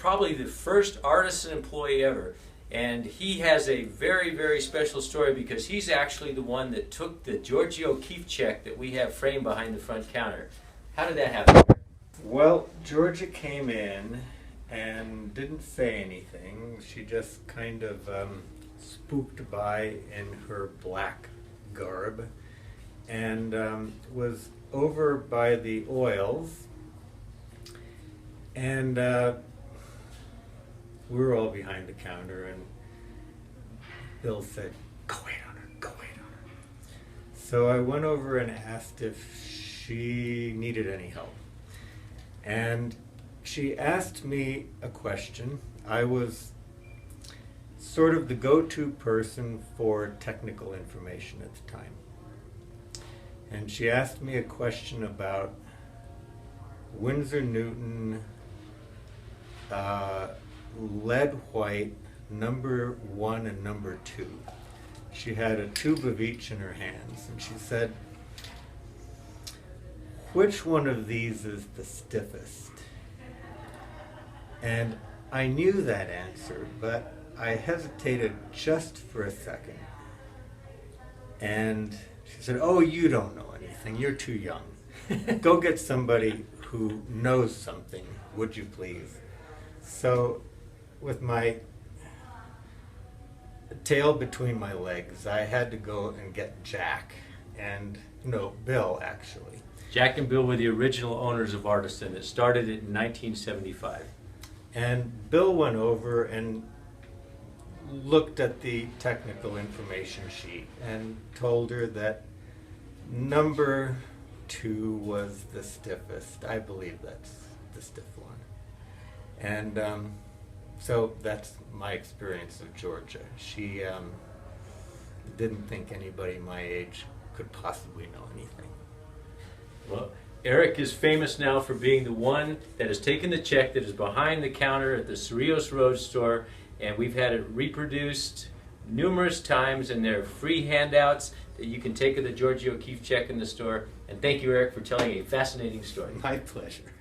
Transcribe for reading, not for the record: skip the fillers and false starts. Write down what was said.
probably the first Artisan employee ever. And he has a very, very special story because he's actually the one that took the Georgia O'Keeffe check that we have framed behind the front counter. How did that happen? Well, Georgia came in and didn't say anything. She just kind of spooked by in her black garb and was over by the oils, and we were all behind the counter, and Bill said, "Go wait on her, go wait on her." So I went over and asked if she needed any help. And she asked me a question. I was sort of the go-to person for technical information at the time. And she asked me a question about Winsor Newton lead white number 1 and number 2. She had a tube of each in her hands, and she said, "Which one of these is the stiffest?" And I knew that answer, but I hesitated just for a second. And she said, "Oh, you don't know anything. You're too young. Go get somebody who knows something, would you please?" So, with my tail between my legs, I had to go and get Jack, and no, Bill, actually. Jack and Bill were the original owners of Artisan. It started in 1975. And Bill went over and looked at the technical information sheet and told her that number 2 was the stiffest. I believe that's the stiff one. And so that's my experience of Georgia. She didn't think anybody my age could possibly know anything. Well, Eric is famous now for being the one that has taken the check that is behind the counter at the Cerrillos Road store, and we've had it reproduced numerous times, and there are free handouts that you can take of the Georgia O'Keeffe check in the store. And thank you, Eric, for telling a fascinating story. My pleasure.